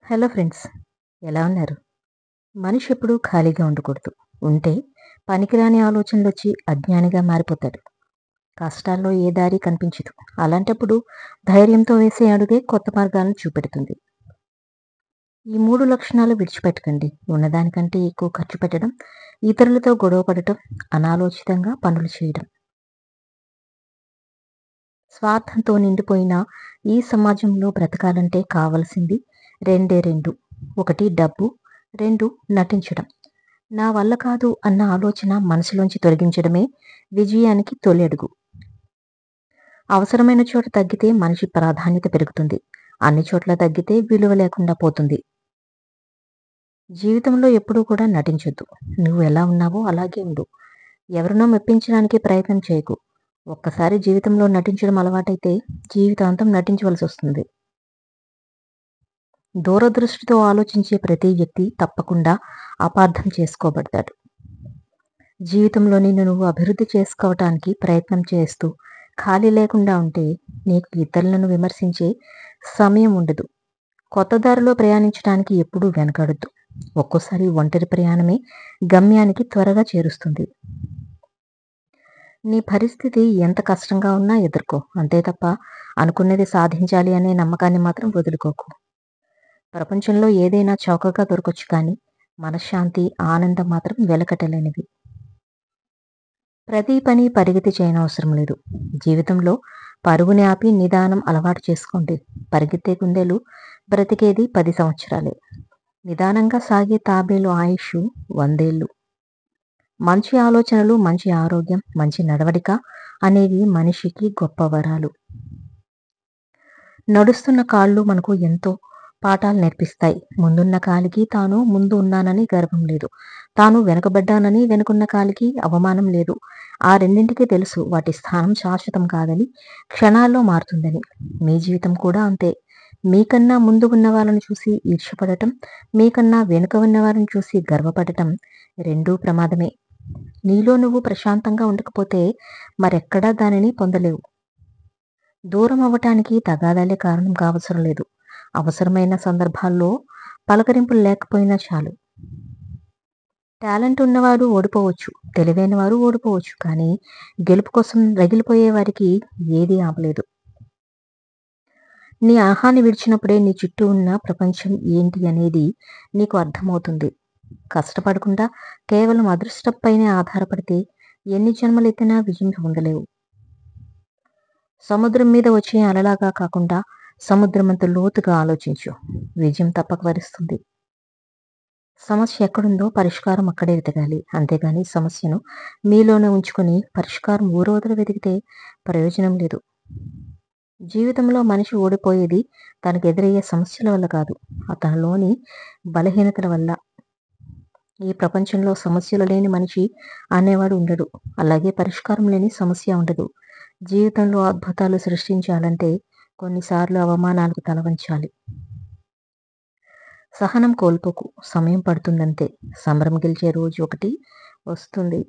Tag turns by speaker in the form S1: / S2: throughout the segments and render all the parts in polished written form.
S1: Hello friends, ఎలా ఉన్నారు? మనిషి ఎప్పుడూ ఖాళీగా ఉండకూడదు. ఉంటే పనికిరాని ఆలోచనలొచ్చి అజ్ఞానిగా మారిపోతాడు. కష్టాల్లో ఏ దారి కనిపించదు. అలాంటప్పుడు ధైర్యంతో వేసే అడుగే కొత్త మార్గాలను చూపెడుతుంది. ఈ 3 లక్షణాలు విడిచిపెట్టకండి. ఉన్నదానికంటే ఎక్కువ ఖర్చు పెట్టడం, ఇతరులతో గొడవ పడటం, అనాలోచితంగా పనులు చేయడం. స్వార్థంతో నిండిపోయిన ఈ సమాజంలో బ్రతకాలంటే కావలసింది రెండే రెండు. ఒకటి డబ్బు, 2 నటించడం. నా వల్ల కాదు అన్న ఆలోచన మనసులోంచి తొలగించడమే విజయానికి తొలి అడుగు. అవసరమైన చోట తగ్గితే మనిషి ప్రాధాన్యత పెరుగుతుంది. అన్ని చోట్ల తగ్గితే విలువ లేకుండా పోతుంది. జీవితంలో ఎప్పుడూ కూడా నటించొద్దు. నువ్వు ఎలా ఉన్నావో అలాగే ఉండు. ఎవరినో మెప్పించడానికి ప్రయత్నం చేయకు. ఒక్కసారి జీవితంలో నటించడం అలవాటైతే జీవితాంతం నటించవలసి వస్తుంది. దూరదృష్టితో ఆలోచించే ప్రతి వ్యక్తి తప్పకుండా అపార్థం చేసుకోబడతాడు. జీవితంలో నిన్ను నువ్వు అభివృద్ధి చేసుకోవటానికి ప్రయత్నం చేస్తూ ఖాళీ లేకుండా ఉంటే నీకు ఇతరులను విమర్శించే సమయం ఉండదు. కొత్త దారిలో ప్రయాణించడానికి ఎప్పుడూ వెనకాడొద్దు. ఒక్కోసారి ఒంటరి ప్రయాణమే గమ్యానికి త్వరగా చేరుస్తుంది. నీ పరిస్థితి ఎంత కష్టంగా ఉన్నా ఎదుర్కో. అంతే తప్ప అనుకున్నది సాధించాలి అనే నమ్మకాన్ని మాత్రం వదులుకోకు. ప్రపంచంలో ఏదైనా చౌకగా దొరకొచ్చు కానీ మనశ్శాంతి, ఆనందం మాత్రం వెలకట్టలేనివి. ప్రతి పని పరిగెత్తి చేయనవసరం లేదు. జీవితంలో పరుగుని ఆపి నిదానం అలవాటు చేసుకోండి. పరిగెత్తే కుందేలు బ్రతికేది 10 సంవత్సరాలే. నిదానంగా సాగే తాబేలు ఆయుష్ 100 ఏళ్ళు. మంచి ఆలోచనలు, మంచి ఆరోగ్యం, మంచి నడవడిక అనేవి మనిషికి గొప్ప వరాలు. నడుస్తున్న కాళ్ళు మనకు ఎంతో పాఠాలు నేర్పిస్తాయి. ముందున్న కాలికి తాను ముందు ఉన్నానని గర్వం లేదు. తాను వెనుకబడ్డానని వెనుకున్న కాలికి అవమానం లేదు. ఆ రెండింటికి తెలుసు వాటి స్థానం శాశ్వతం కాదని, క్షణాల్లో మారుతుందని. మీ జీవితం కూడా అంతే. మీకన్నా ముందు ఉన్న వాళ్ళని చూసి ఈర్ష్యపడటం, మీకన్నా వెనుక ఉన్న వారిని చూసి గర్వపడటం రెండూ ప్రమాదమే. నీలో నువ్వు ప్రశాంతంగా ఉండకపోతే మరెక్కడా దానిని పొందలేవు. దూరం అవ్వటానికి తగాదాలే కారణం కావసరం లేదు. అవసరమైన సందర్భాల్లో పలకరింపులు లేకపోయినా చాలు. టాలెంట్ ఉన్నవాడు ఓడిపోవచ్చు, తెలివైన వారు ఓడిపోవచ్చు, కానీ గెలుపు కోసం రగిలిపోయే వారికి ఏదీ ఆపలేదు. నీ ఆహాన్ని విడిచినప్పుడే నీ చుట్టూ ఉన్న ప్రపంచం ఏంటి అనేది నీకు అర్థమవుతుంది. కష్టపడకుండా కేవలం అదృష్టంపైనే ఆధారపడితే ఎన్ని జన్మలెత్తినా విజయం పొందలేవు. సముద్రం మీద వచ్చే అలలాగా కాకుండా సముద్రమంత లోతుగా ఆలోచించు. విజయం తప్పక వరిస్తుంది. సమస్య ఎక్కడుందో పరిష్కారం అక్కడే వెతకాలి. అంతేగాని సమస్యను మీలోనే ఉంచుకొని పరిష్కారం ఊరవతల వెతికితే ప్రయోజనం లేదు. జీవితంలో మనిషి ఓడిపోయేది తనకు ఎదురయ్యే సమస్యల వల్ల కాదు, అతనిలోని బలహీనతల వల్ల. ఈ ప్రపంచంలో సమస్యలు లేని మనిషి అనేవాడు ఉండడు. అలాగే పరిష్కారం లేని సమస్య ఉండదు. జీవితంలో అద్భుతాలు సృష్టించాలంటే కొన్నిసార్లు అవమానాలకు తలవంచాలి. సహనం కోల్పోకు. సమయం పడుతుందంతే. సంబరం గెలిచే రోజు ఒకటి వస్తుంది.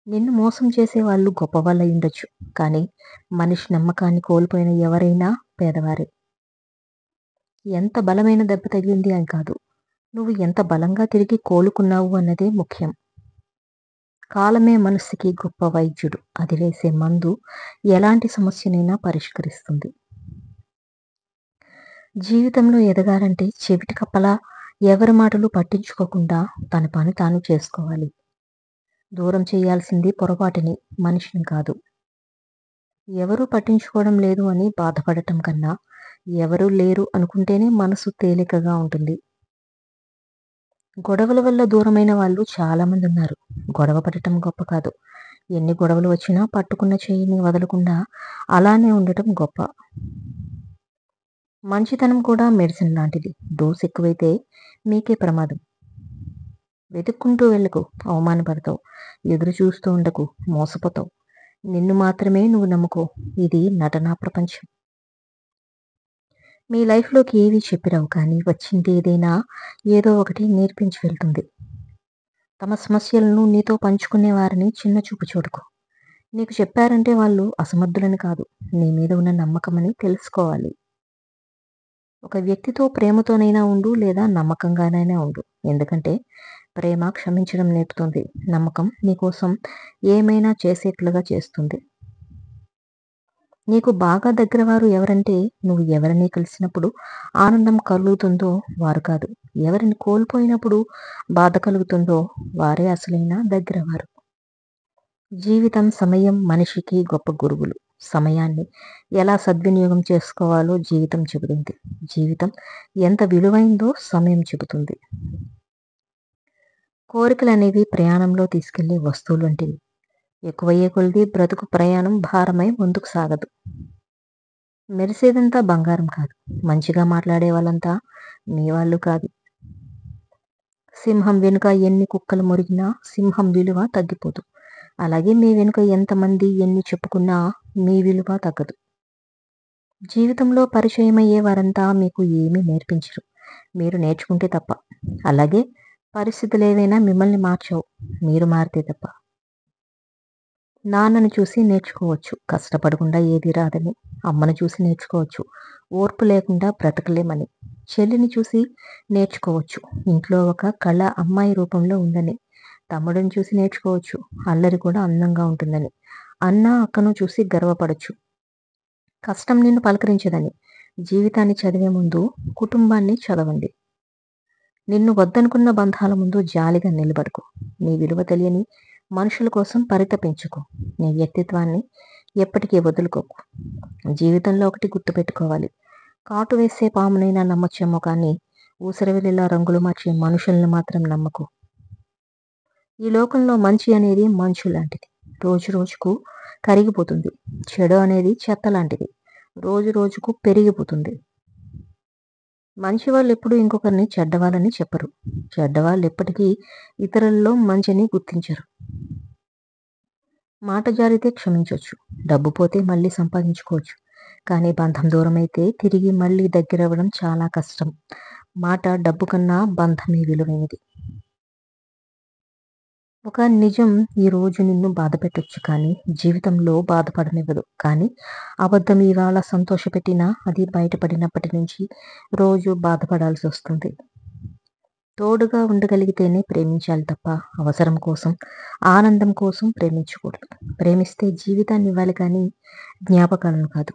S1: నిన్ను మోసం చేసే వాళ్ళు గొప్పవాళ్ళు అయ్యుండొచ్చు, కానీ మనిషి నమ్మకాన్ని కోల్పోయిన ఎవరైనా పేదవారే. ఎంత బలమైన దెబ్బ తగిలింది అని కాదు, నువ్వు ఎంత బలంగా తిరిగి కోలుకున్నావు అన్నదే ముఖ్యం. కాలమే మనస్సుకి గొప్ప వైద్యుడు. అది వేసే మందు ఎలాంటి సమస్యనైనా పరిష్కరిస్తుంది. జీవితంలో ఎదగాలంటే చెవిటి కప్పలా ఎవరి మాటలు పట్టించుకోకుండా తన పని తాను చేసుకోవాలి. దూరం చేయాల్సింది పొరపాటుని, మనిషిని కాదు. ఎవరూ పట్టించుకోవడం లేదు అని బాధపడటం కన్నా ఎవరూ లేరు అనుకుంటేనే మనసు తేలికగా ఉంటుంది. గొడవల వల్ల దూరమైన వాళ్ళు చాలా మంది ఉన్నారు. గొడవ పడటం గొప్ప కాదు. ఎన్ని గొడవలు వచ్చినా పట్టుకున్న చెయ్యిని వదలకుండా అలానే ఉండటం గొప్ప. మంచితనం కూడా మెడిసిన్ లాంటిది. డోస్ ఎక్కువైతే మీకే ప్రమాదం. వెతుక్కుంటూ వెళ్ళకు, అవమానపడతావు. ఎదురు చూస్తూ ఉండకు, మోసపోతావు. నిన్ను మాత్రమే నువ్వు నమ్ముకో. ఇది నటనా ప్రపంచం. మీ లైఫ్లోకి ఏవి చెప్పిరావు, కానీ వచ్చింది ఏదైనా ఏదో ఒకటి నేర్పించి వెళ్తుంది. తమ సమస్యలను నీతో పంచుకునే వారిని చిన్న చూపు చూడకు. నీకు చెప్పారంటే వాళ్ళు అసమర్థులని కాదు, నీ మీద ఉన్న నమ్మకమని తెలుసుకోవాలి. ఒక వ్యక్తితో ప్రేమతోనైనా ఉండు లేదా నమ్మకంగానైనా ఉండు. ఎందుకంటే ప్రేమ క్షమించడం నేర్పుతుంది. నమ్మకం నీకోసం ఏమైనా చేసేట్లుగా చేస్తుంది. నీకు బాగా దగ్గరవారు ఎవరంటే నువ్వు ఎవరిని కలిసినప్పుడు ఆనందం కలుగుతుందో వారు కాదు. ఎవరిని కోల్పోయినప్పుడు బాధ కలుగుతుందో వారే అసలైన దగ్గరవారు. జీవితం, సమయం మనిషికి గొప్ప గురువులు. సమయాన్ని ఎలా సద్వినియోగం చేసుకోవాలో జీవితం చెబుతుంది. జీవితం ఎంత విలువైందో సమయం చెబుతుంది. కోరికలనేవి ప్రయాణంలో తీసుకెళ్లే వస్తువులు వంటివి. ఎక్కువయ్యే కొలది బ్రతుకు ప్రయాణం భారమై ముందుకు సాగదు. మెరిసేదంతా బంగారం కాదు. మంచిగా మాట్లాడే వాళ్ళంతా మీ వాళ్ళు కాదు. సింహం వెనుక ఎన్ని కుక్కలు మురిగినా సింహం విలువ తగ్గిపోదు. అలాగే మీ వెనుక ఎంతమంది ఎన్ని చెప్పుకున్నా మీ విలువ తగ్గదు. జీవితంలో పరిచయమయ్యే వారంతా మీకు ఏమీ నేర్పించరు, మీరు నేర్చుకుంటే తప్ప. అలాగే పరిస్థితులు ఏవైనా మిమ్మల్ని మార్చవు, మీరు మారితే తప్ప. నాన్నను చూసి నేర్చుకోవచ్చు, కష్టపడకుండా ఏది రాదని. అమ్మను చూసి నేర్చుకోవచ్చు, ఓర్పు లేకుండా బ్రతకలేమని. చెల్లిని చూసి నేర్చుకోవచ్చు, ఇంట్లో ఒక కళ అమ్మాయి రూపంలో ఉందని. తమ్ముడిని చూసి నేర్చుకోవచ్చు, అల్లరి కూడా అందంగా ఉంటుందని. అన్న అక్కను చూసి గర్వపడచ్చు, కష్టం నిన్ను పలకరించదని. జీవితాన్ని చదివే ముందు కుటుంబాన్ని చదవండి. నిన్ను వద్దనుకున్న బంధాల ముందు జాలిగా నిలబడుకో. నీ విలువ తెలియని మనుషుల కోసం పరితపించుకో. నీ వ్యక్తిత్వాన్ని ఎప్పటికీ వదులుకోకు. జీవితంలో ఒకటి గుర్తుపెట్టుకోవాలి, కాటు వేసే పామునైనా నమ్మొచ్చేమో కానీ ఊసరవెల్లిలా రంగులు మార్చే మనుషుల్ని మాత్రం నమ్మకు. ఈ లోకంలో మంచి అనేది మంచు లాంటిది, రోజు రోజుకు కరిగిపోతుంది. చెడు అనేది చెత్త లాంటిది, రోజు రోజుకు పెరిగిపోతుంది. మంచి వాళ్ళు ఎప్పుడు ఇంకొకరిని చెడ్డవాళ్ళని చెప్పరు, చెడ్డవాళ్ళు ఎప్పటికీ ఇతరుల్లో మంచిని గుర్తించరు. మాట జారితే క్షమించవచ్చు, డబ్బు పోతే మళ్ళీ సంపాదించుకోవచ్చు. కానీ బంధం దూరం అయితే తిరిగి మళ్ళీ దగ్గరవ్వడం చాలా కష్టం. మాట డబ్బు కన్నా బంధమే విలువైనది. ఒక నిజం ఈరోజు నిన్ను బాధ పెట్టొచ్చు కానీ జీవితంలో బాధపడనివ్వదు. కానీ అబద్ధం ఇవాళ సంతోషపెట్టినా అది బయటపడినప్పటి నుంచి రోజు బాధపడాల్సి వస్తుంది. తోడుగా ఉండగలిగితేనే ప్రేమించాలి తప్ప అవసరం కోసం, ఆనందం కోసం ప్రేమించకూడదు. ప్రేమిస్తే జీవితాన్ని ఇవ్వాలి కానీ జ్ఞాపకాలను కాదు.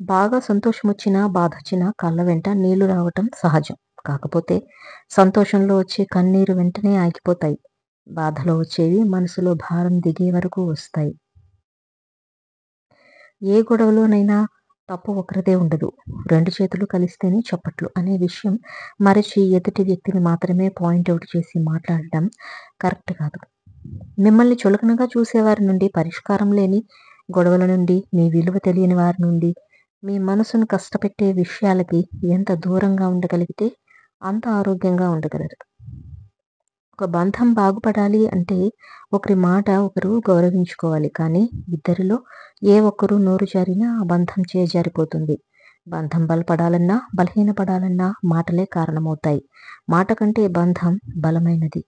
S1: బాగా సంతోషం వచ్చినా బాధ వచ్చినా కళ్ళ వెంట నీళ్లు రావటం సహజం. కాకపోతే సంతోషంలో వచ్చే కన్నీరు వెంటనే ఆగిపోతాయి. బాధలో వచ్చేవి మనసులో భారం దిగే వరకు వస్తాయి. ఏ గొడవలోనైనా తప్పు ఒకరిదే ఉండదు, రెండు చేతులు కలిస్తేనే చప్పట్లు అనే విషయం మరచి ఎదుటి వ్యక్తిని మాత్రమే పాయింట్అవుట్ చేసి మాట్లాడటం కరెక్ట్ కాదు. మిమ్మల్ని చులకనగా చూసేవారి నుండి, పరిష్కారం లేని గొడవల నుండి, మీ విలువ తెలియని వారి నుండి, మీ మనసును కష్టపెట్టే విషయాలకి ఎంత దూరంగా ఉండగలిగితే అంత ఆరోగ్యంగా ఉండగలరు. ఒక బంధం బాగుపడాలి అంటే ఒకరి మాట ఒకరు గౌరవించుకోవాలి. కానీ ఇద్దరిలో ఏ ఒక్కరు నోరు జారినా ఆ బంధం చేజారిపోతుంది. బంధం బలపడాలన్నా బలహీనపడాలన్నా మాటలే కారణమవుతాయి. మాట కంటే బంధం బలమైనది.